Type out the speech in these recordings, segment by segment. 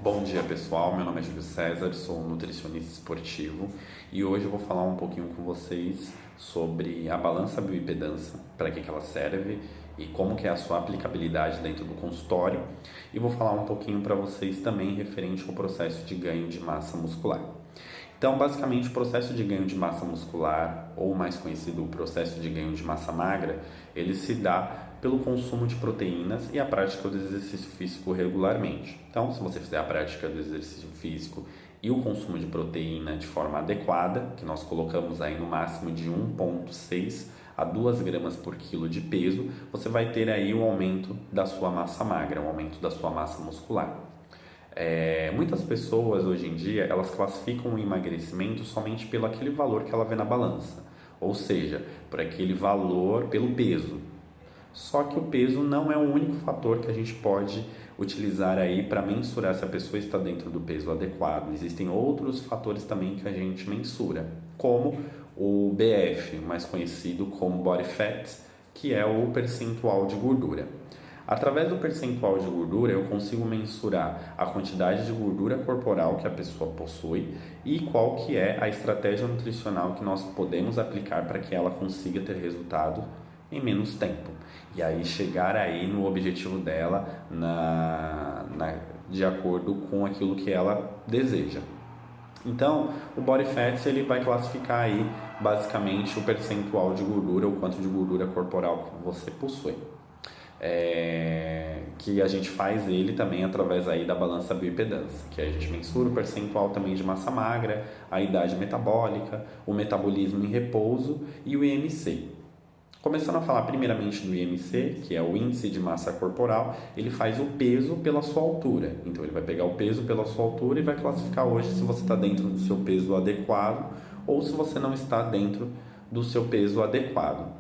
Bom dia pessoal, meu nome é Júlio César, sou nutricionista esportivo e hoje eu vou falar um pouquinho com vocês sobre a balança bioimpedância, para que ela serve e como que é a sua aplicabilidade dentro do consultório, e vou falar um pouquinho para vocês também referente ao processo de ganho de massa muscular. Então, basicamente, o processo de ganho de massa muscular, ou mais conhecido o processo de ganho de massa magra, ele se dá pelo consumo de proteínas e a prática do exercício físico regularmente. Então, se você fizer a prática do exercício físico e o consumo de proteína de forma adequada, que nós colocamos aí no máximo de 1,6 a 2 gramas por quilo de peso, você vai ter aí um aumento da sua massa magra, um aumento da sua massa muscular. Muitas pessoas hoje em dia elas classificam o emagrecimento somente pelo aquele valor que ela vê na balança, ou seja, por aquele valor pelo peso. Só que o peso não é o único fator que a gente pode utilizar aí para mensurar se a pessoa está dentro do peso adequado. Existem outros fatores também que a gente mensura, como o BF, mais conhecido como Body Fat, que é o percentual de gordura. Através do percentual de gordura, eu consigo mensurar a quantidade de gordura corporal que a pessoa possui e qual que é a estratégia nutricional que nós podemos aplicar para que ela consiga ter resultado em menos tempo. E aí chegar aí no objetivo dela de acordo com aquilo que ela deseja. Então, o Body Fat ele vai classificar aí basicamente o percentual de gordura, o quanto de gordura corporal que você possui. Que a gente faz ele também através aí da balança bioimpedância, que a gente mensura o percentual também de massa magra, a idade metabólica, o metabolismo em repouso e o IMC. Começando a falar primeiramente do IMC, que é o índice de massa corporal, ele faz o peso pela sua altura. Então ele vai pegar o peso pela sua altura e vai classificar hoje se você está dentro do seu peso adequado ou se você não está dentro do seu peso adequado.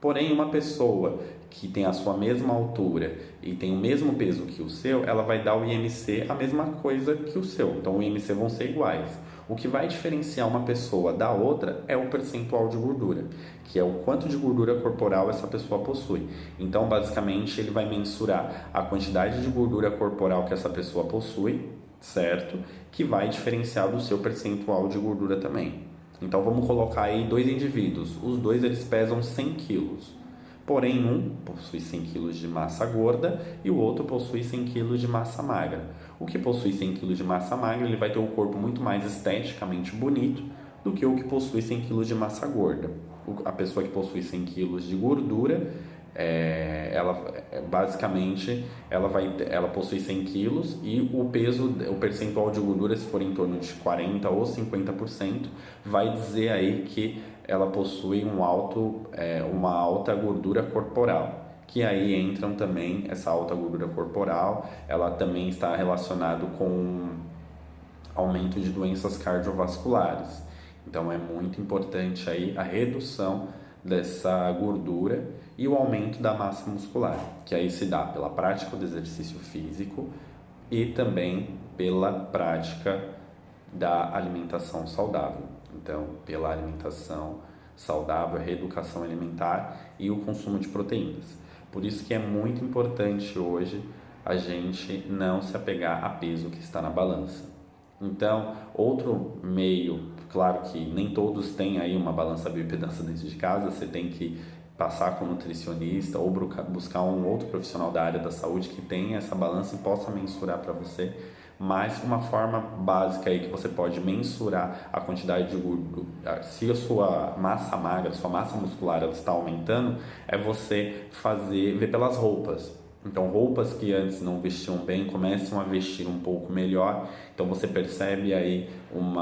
Porém, uma pessoa que tem a sua mesma altura e tem o mesmo peso que o seu, ela vai dar o IMC a mesma coisa que o seu. Então, o IMC vão ser iguais. O que vai diferenciar uma pessoa da outra é o percentual de gordura, que é o quanto de gordura corporal essa pessoa possui. Então, basicamente, ele vai mensurar a quantidade de gordura corporal que essa pessoa possui, certo? Que vai diferenciar do seu percentual de gordura também. Então vamos colocar aí dois indivíduos, os dois eles pesam 100 quilos, porém um possui 100 quilos de massa gorda e o outro possui 100 quilos de massa magra. O que possui 100 quilos de massa magra ele vai ter um corpo muito mais esteticamente bonito do que o que possui 100 quilos de massa gorda. A pessoa que possui 100 quilos de gordura, basicamente ela possui 100 quilos e o percentual de gordura, se for em torno de 40% ou 50%, vai dizer aí que ela possui uma alta gordura corporal. Que aí entram também, essa alta gordura corporal, ela também está relacionada com aumento de doenças cardiovasculares. Então é muito importante aí a redução dessa gordura e o aumento da massa muscular, que aí se dá pela prática do exercício físico e também pela prática da alimentação saudável. Então, pela alimentação saudável, reeducação alimentar e o consumo de proteínas. Por isso que é muito importante hoje a gente não se apegar a peso que está na balança. Então, outro meio, claro que nem todos têm aí uma balança bioimpedância dentro de casa, você tem que passar com um nutricionista ou buscar um outro profissional da área da saúde que tenha essa balança e possa mensurar para você. Mas uma forma básica aí que você pode mensurar a quantidade de gordura, se a sua massa magra, sua massa muscular ela está aumentando, é você ver pelas roupas. Então, roupas que antes não vestiam bem começam a vestir um pouco melhor. Então, você percebe aí um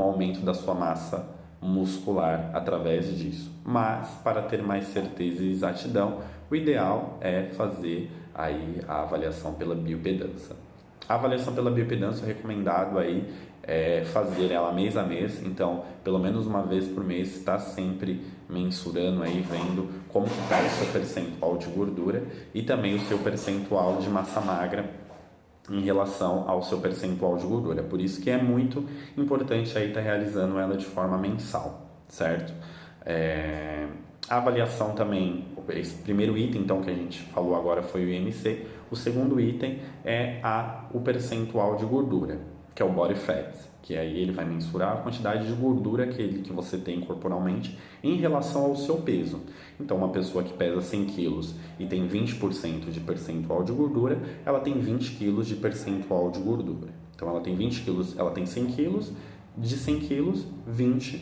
aumento da sua massa muscular através disso. Mas, para ter mais certeza e exatidão, o ideal é fazer aí a avaliação pela bioimpedância. A avaliação pela bioimpedância é recomendado aí fazer ela mês a mês, então pelo menos uma vez por mês está sempre mensurando aí, vendo como está o seu percentual de gordura e também o seu percentual de massa magra em relação ao seu percentual de gordura. Por isso que é muito importante aí estar realizando ela de forma mensal, certo? A avaliação também, esse primeiro item então que a gente falou agora foi o IMC, o segundo item é o percentual de gordura, que é o body fat, que aí ele vai mensurar a quantidade de gordura que você tem corporalmente em relação ao seu peso. Então uma pessoa que pesa 100 quilos e tem 20% de percentual de gordura, ela tem 20 quilos de percentual de gordura. Então ela tem 20 quilos, ela tem 100 quilos, de 100 quilos, 20%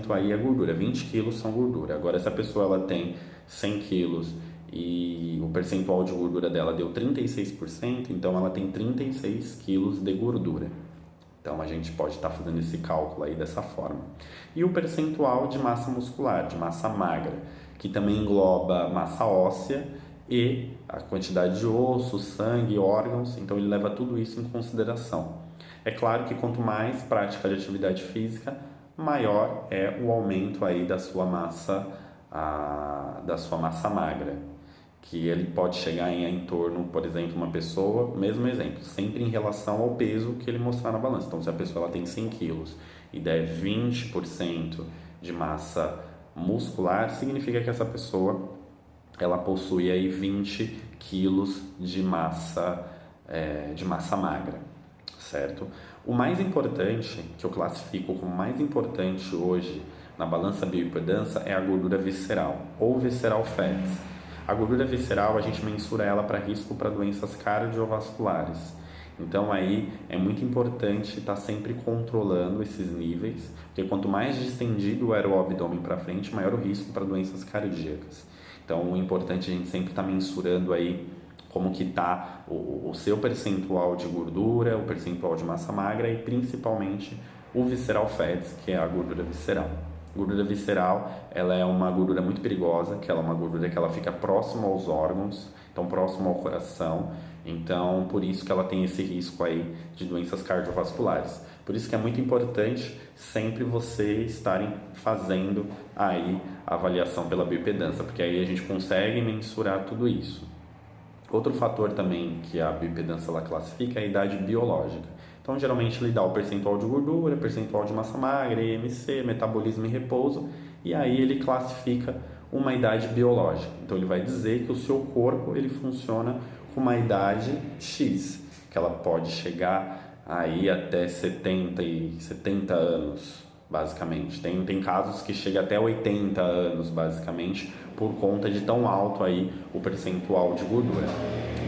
aí é gordura, 20 quilos são gordura. Agora, se a pessoa ela tem 100 quilos e o percentual de gordura dela deu 36%, então ela tem 36 quilos de gordura. Então, a gente pode estar fazendo esse cálculo aí dessa forma. E o percentual de massa muscular, de massa magra, que também engloba massa óssea e a quantidade de osso, sangue, órgãos, então ele leva tudo isso em consideração. É claro que quanto mais prática de atividade física, maior é o aumento aí da sua massa magra, que ele pode chegar em torno, por exemplo, uma pessoa, mesmo exemplo, sempre em relação ao peso que ele mostrar na balança. Então, se a pessoa ela tem 100 quilos e der 20% de massa muscular, significa que essa pessoa ela possui aí 20 quilos de massa magra, certo? O mais importante, que eu classifico como mais importante hoje na balança bioimpedância, é a gordura visceral, ou visceral fats. A gordura visceral, a gente mensura ela para risco para doenças cardiovasculares. Então aí é muito importante estar sempre controlando esses níveis, porque quanto mais distendido era o abdômen para frente, maior o risco para doenças cardíacas. Então o importante é a gente sempre estar mensurando aí como que está o seu percentual de gordura, o percentual de massa magra e principalmente o visceral fats, que é a gordura visceral. Gordura visceral, ela é uma gordura muito perigosa, que ela é uma gordura que ela fica próxima aos órgãos, então próxima ao coração, então por isso que ela tem esse risco aí de doenças cardiovasculares. Por isso que é muito importante sempre você estarem fazendo aí a avaliação pela bioimpedância, porque aí a gente consegue mensurar tudo isso. Outro fator também que a bioimpedância ela classifica é a idade biológica. Então, geralmente ele dá o percentual de gordura, percentual de massa magra, IMC, metabolismo e repouso, e aí ele classifica uma idade biológica. Então, ele vai dizer que o seu corpo ele funciona com uma idade X, que ela pode chegar aí até 70 anos, basicamente. Tem casos que chega até 80 anos, basicamente, por conta de tão alto aí o percentual de gordura.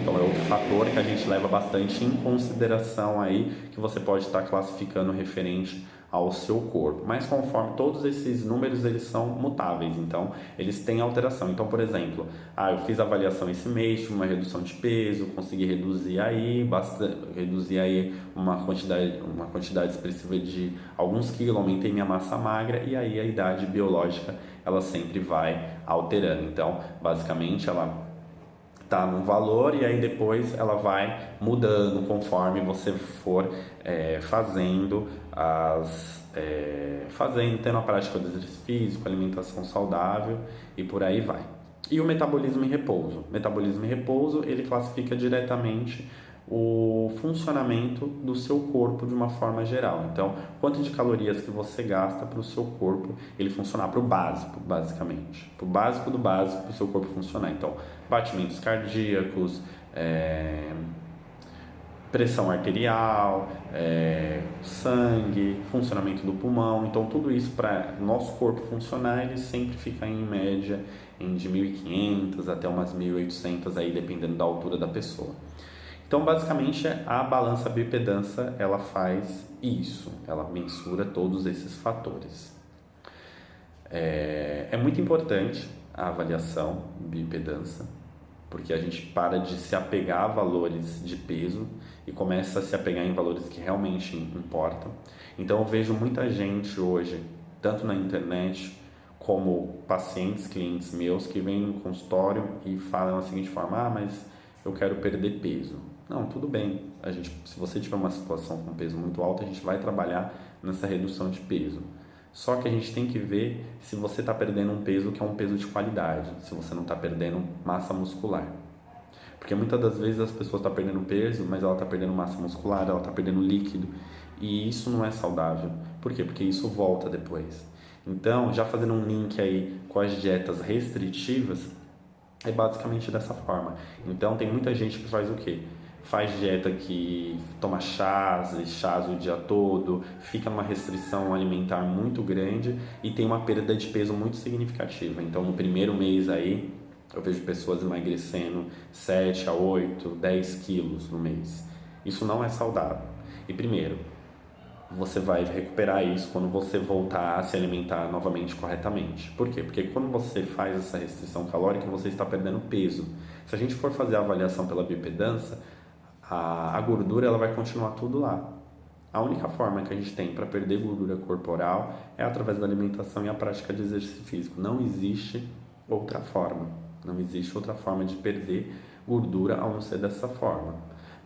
Então é outro fator que a gente leva bastante em consideração aí, que você pode estar classificando referente ao seu corpo. Mas conforme todos esses números, eles são mutáveis, então eles têm alteração. Então, por exemplo, eu fiz a avaliação esse mês, tive uma redução de peso, consegui reduzir aí uma quantidade expressiva de alguns quilos, aumentei minha massa magra e aí a idade biológica ela sempre vai alterando. Então, basicamente, ela tá num valor e aí depois ela vai mudando conforme você for tendo a prática do exercício físico, alimentação saudável e por aí vai. E o metabolismo em repouso. Metabolismo em repouso, ele classifica diretamente o funcionamento do seu corpo de uma forma geral. Então, quanto de calorias que você gasta para o seu corpo ele funcionar, para o básico, basicamente. Para o básico do básico, para o seu corpo funcionar. Então, batimentos cardíacos, pressão arterial, sangue, funcionamento do pulmão. Então, tudo isso para nosso corpo funcionar, ele sempre fica em média de 1.500 até umas 1.800, aí, dependendo da altura da pessoa. Então, basicamente, a balança bioimpedância, ela faz isso, ela mensura todos esses fatores. É muito importante a avaliação bioimpedância, porque a gente para de se apegar a valores de peso e começa a se apegar em valores que realmente importam. Então, eu vejo muita gente hoje, tanto na internet, como pacientes, clientes meus, que vêm no consultório e falam da seguinte forma: mas eu quero perder peso. Não, tudo bem. Se você tiver uma situação com peso muito alto, a gente vai trabalhar nessa redução de peso. Só que a gente tem que ver se você está perdendo um peso que é um peso de qualidade, se você não está perdendo massa muscular. Porque muitas das vezes as pessoas estão perdendo peso, mas ela está perdendo massa muscular, ela está perdendo líquido. E isso não é saudável. Por quê? Porque isso volta depois. Então, já fazendo um link aí com as dietas restritivas, é basicamente dessa forma. Então, tem muita gente que faz o quê? Faz dieta que toma chás e chás o dia todo, fica numa restrição alimentar muito grande e tem uma perda de peso muito significativa. Então, no primeiro mês aí, eu vejo pessoas emagrecendo 7 a 8, 10 quilos no mês. Isso não é saudável. E primeiro, você vai recuperar isso quando você voltar a se alimentar novamente corretamente. Por quê? Porque quando você faz essa restrição calórica, você está perdendo peso. Se a gente for fazer a avaliação pela bioimpedância, a gordura ela vai continuar tudo lá. A única forma que a gente tem para perder gordura corporal é através da alimentação e a prática de exercício físico. Não existe outra forma. Não existe outra forma de perder gordura a não ser dessa forma.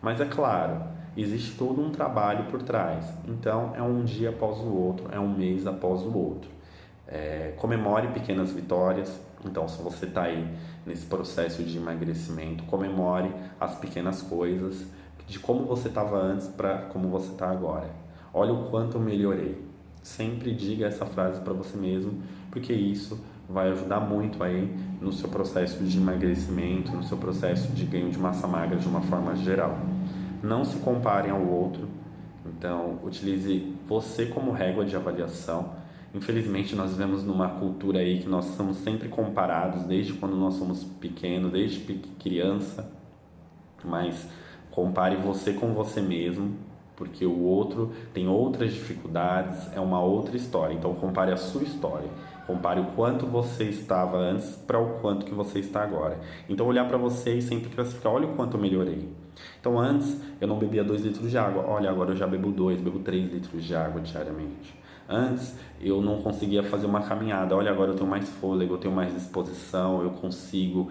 Mas é claro, existe todo um trabalho por trás. Então, é um dia após o outro, é um mês após o outro. Comemore pequenas vitórias. Então, se você está aí nesse processo de emagrecimento, comemore as pequenas coisas de como você estava antes para como você está agora. Olha o quanto eu melhorei. Sempre diga essa frase para você mesmo, porque isso vai ajudar muito aí no seu processo de emagrecimento, no seu processo de ganho de massa magra de uma forma geral. Não se comparem ao outro, então utilize você como régua de avaliação. Infelizmente nós vivemos numa cultura aí que nós somos sempre comparados desde quando nós somos pequenos, desde criança, mas compare você com você mesmo, porque o outro tem outras dificuldades, é uma outra história. Então compare a sua história, compare o quanto você estava antes para o quanto que você está agora. Então olhar para você e sempre classificar, olha o quanto eu melhorei. Então antes eu não bebia 2 litros de água, olha agora eu já bebo 2, bebo 3 litros de água diariamente. Antes eu não conseguia fazer uma caminhada, olha agora eu tenho mais fôlego, eu tenho mais disposição, eu consigo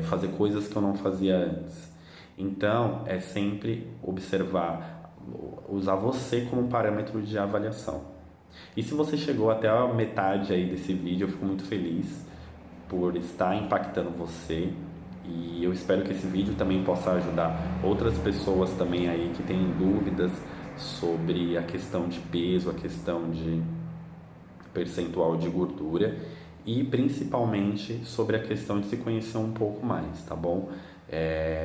fazer coisas que eu não fazia antes. Então é sempre observar, usar você como parâmetro de avaliação. E se você chegou até a metade aí desse vídeo, eu fico muito feliz por estar impactando você. E eu espero que esse vídeo também possa ajudar outras pessoas também aí que têm dúvidas sobre a questão de peso, a questão de percentual de gordura e principalmente sobre a questão de se conhecer um pouco mais, tá bom?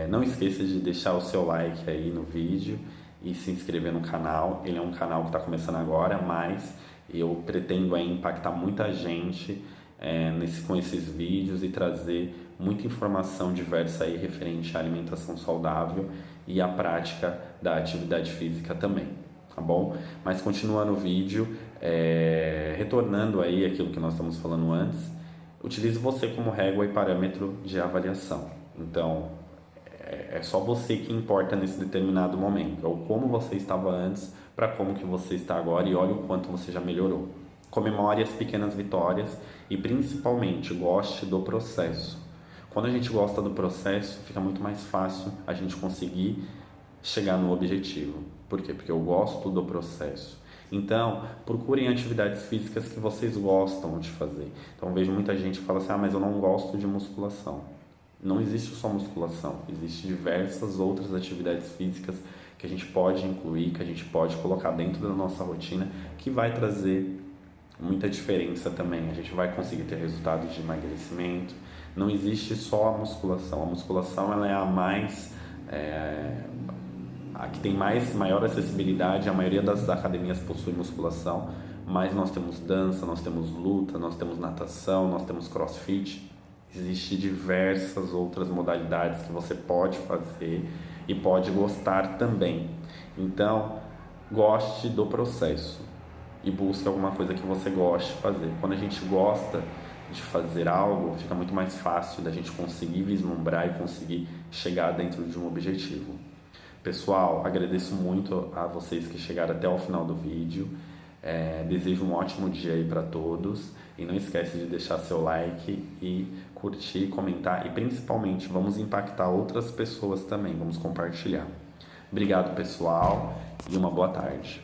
Não esqueça de deixar o seu like aí no vídeo e se inscrever no canal. Ele é um canal que está começando agora, mas eu pretendo aí impactar muita gente com esses vídeos e trazer muita informação diversa aí referente à alimentação saudável e à prática da atividade física também, tá bom? Mas continuando o vídeo, retornando aí aquilo que nós estamos falando antes, utilize você como régua e parâmetro de avaliação. Então, é só você que importa nesse determinado momento, ou como você estava antes para como que você está agora e olha o quanto você já melhorou. Comemore as pequenas vitórias e principalmente goste do processo. Quando a gente gosta do processo, fica muito mais fácil a gente conseguir chegar no objetivo. Por quê? Porque eu gosto do processo. Então, procurem atividades físicas que vocês gostam de fazer. Então, vejo muita gente que fala assim, mas eu não gosto de musculação. Não existe só musculação, existem diversas outras atividades físicas que a gente pode incluir, que a gente pode colocar dentro da nossa rotina, que vai trazer muita diferença também. A gente vai conseguir ter resultados de emagrecimento. Não existe só a musculação ela é a que tem maior acessibilidade. A maioria das academias possui musculação, mas nós temos dança, nós temos luta, nós temos natação, nós temos crossfit. Existem diversas outras modalidades que você pode fazer e pode gostar também. Então, goste do processo e busque alguma coisa que você goste de fazer. Quando a gente gosta de fazer algo, fica muito mais fácil da gente conseguir vislumbrar e conseguir chegar dentro de um objetivo. Pessoal, agradeço muito a vocês que chegaram até o final do vídeo. Desejo um ótimo dia aí para todos e não esquece de deixar seu like e curtir, comentar e principalmente vamos impactar outras pessoas também, vamos compartilhar. Obrigado pessoal e uma boa tarde.